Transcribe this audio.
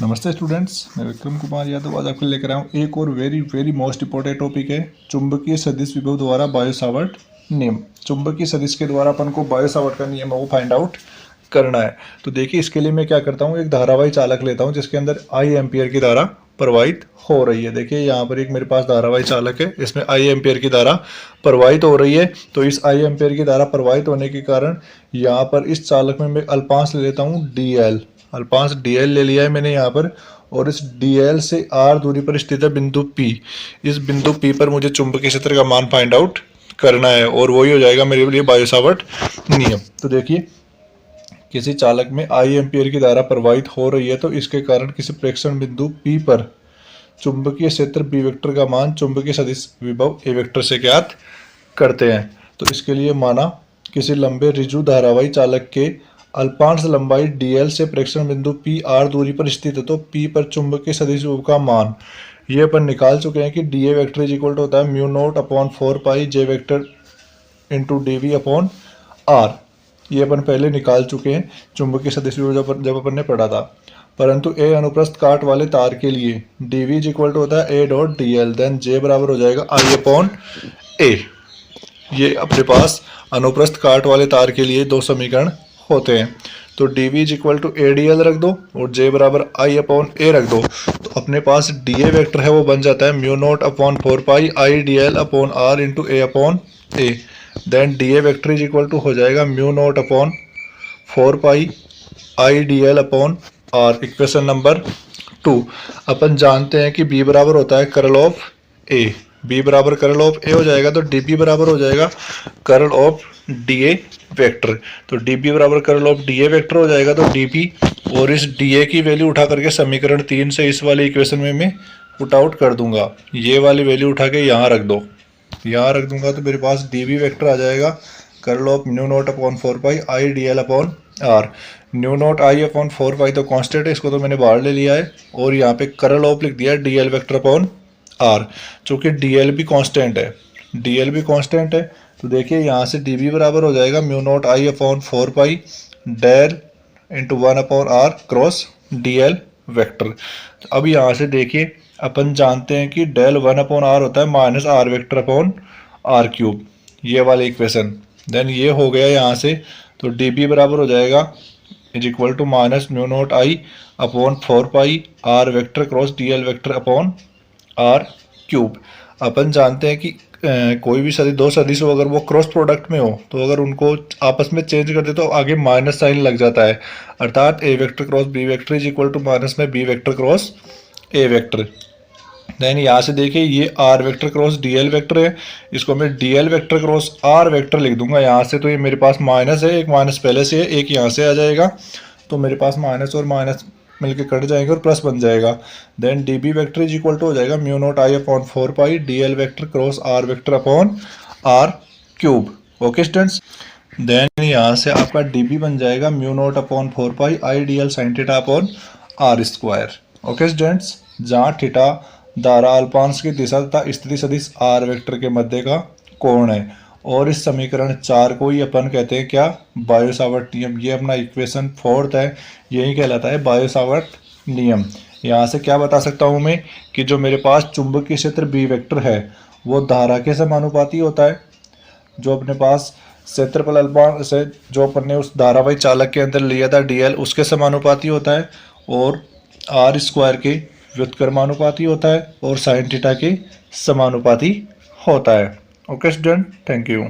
नमस्ते स्टूडेंट्स, मैं विक्रम कुमार यादव आज आपके लेकर आया हूँ एक और वेरी मोस्ट इंपॉर्टेंट टॉपिक है चुंबकीय सदिश विभव द्वारा बायो सावर्ट नियम। चुंबकीय सदिश के द्वारा अपन को बायो सावर्ट का नियम है वो फाइंड आउट करना है। तो देखिए इसके लिए मैं क्या करता हूँ, एक धारावाही चालक लेता हूँ जिसके अंदर आई एम्पियर की धारा प्रवाहित हो रही है। देखिए यहाँ पर एक मेरे पास धारावाही चालक है, इसमें आई एम्पियर की धारा प्रवाहित हो रही है। तो इस आई एम्पियर की धारा प्रवाहित होने के कारण यहाँ पर इस चालक में मैं अल्पांश ले लेता हूँ डी एल। अल्पांश डी एल ले लिया है मैंने यहाँ पर, और इस डी एल से आर दूरी पर स्थित है बिंदु पी। इस बिंदु पी पर मुझे चुंबकीय क्षेत्र का मान फाइंड आउट करना है और वही हो जाएगा मेरे लिए बायो सावर्ट नियम। तो देखिए किसी चालक में आई एम्पियर की धारा प्रवाहित हो रही है तो इसके कारण किसी प्रेक्षण बिंदु P पर चुंबकीय क्षेत्र B वेक्टर का मान चुंबकीय सदिश विभव A वेक्टर से ज्ञात करते हैं। तो इसके लिए माना किसी लंबे ऋजु धारावाही चालक के अल्पांश लंबाई dl से प्रेक्षण बिंदु P r दूरी पर स्थित है तो P पर चुंबकीय सदिश विभव का मान ये अपन निकाल चुके हैं कि dA vector is equal to होता है mu naught upon 4 pi J vector into dV upon r। ये अपन पहले निकाल चुके हैं चुंबकीय सदिश विभव जब अपन ने पढ़ा था। परंतु ए अनुप्रस्थ काट वाले तार के लिए dV इज इक्वल टू होता है a dot dl, then J बराबर हो जाएगा I अपॉन a। ये अपने पास अनुप्रस्थ काट वाले तार के लिए दो समीकरण होते हैं। तो dV is equal to a dl रख दो और J बराबर I अपॉन a रख दो। तो अपने पास dA वेक्टर है वो बन जाता है mu naught upon 4 pi I dl upon r into a upon a। Then dA vector is equal to हो जाएगा mu naught upon 4 pi I dl upon r। Equation number 2। अपन जानते हैं कि B बराबर होता है कर्ल ऑफ A। B बराबर कर्ल ऑफ A हो जाएगा तो dB बराबर हो जाएगा कर्ल ऑफ dA वेक्टर। तो dB बराबर कर्ल ऑफ dA वेक्टर हो जाएगा तो dB और इस dA की वैल्यू उठा करके समीकरण 3 से इस वाले इक्वेशन में मैं पुट आउट कर दूंगा। ये वाली वैल्यू उठा के यहाँ रख दो, यहाँ रख दूंगा तो मेरे पास dB वेक्टर आ जाएगा curl of new note upon 4 pi I dl upon r। New note I upon 4 पाई तो कांस्टेंट है, इसको तो मैंने बाहर ले लिया है और यहाँ पे कर्ल ऑफ लिख दिया dl वेक्टर अपॉन r। चूँकि dl भी कांस्टेंट है, dl भी कांस्टेंट है तो देखिए यहाँ से dB बराबर हो जाएगा mu naught I upon 4 pi del into 1 upon r cross dl vector. तो अब यहाँ से देखिए अपन जानते हैं कि डेल 1 अपॉन r होता है minus r vector upon r cube, ये वाली इक्वेशन। देन ये हो गया यहाँ से, तो dB बराबर हो जाएगा is equal to minus mu naught I upon 4 pi r vector cross dl vector upon r cube. अपन जानते हैं कि कोई भी सदिश, दो सदिश हो अगर वो क्रॉस प्रोडक्ट में हो तो अगर उनको आपस में चेंज कर दे तो आगे माइनस साइन लग जाता है, अर्थात a vector cross b vector is equal to minus में b vector cross a vector. Then यहाँ से देखिए ये r vector cross dl vector है, इसको मैं dl vector cross r vector लिख दूंगा यहाँ से। तो ये मेरे पास माइनस है, एक माइनस पहले से है, एक यहाँ से आ जाएगा तो मेरे पास माइनस और माइनस मिलके कट जाएंगे और प्लस बन जाएगा। Then dB vector is equal to हो जाएगा mu naught I upon 4 pi dl vector cross r vector upon r cube. Okay students, then यहाँ से आपका dB बन जाएगा mu naught upon 4 pi I dl sine theta upon r square. Okay students, जहाँ theta धारा अल्पांश की दिशा तथा स्थिति सदिश r वेक्टर के मध्य का कोण है और इस समीकरण 4 को ही अपन कहते हैं क्या, बायो सावर्ट नियम। ये अपना इक्वेशन 4 है, यही कहलाता है बायो सावर्ट नियम। यहाँ से क्या बता सकता हूँ मैं कि जो मेरे पास चुंबकीय क्षेत्र B वेक्टर है वो धारा के समानुपाती होता है। जो अपने पास क्षेत्रफल अल्पांश से जो अपन ने उस धारावाही चालक के अंदर लिया था dl उसके समानुपाती होता है और r स्क्वायर के व्युत्क्रमानुपाती होता है और साइन थीटा के समानुपाती होता है। Okay student, thank you.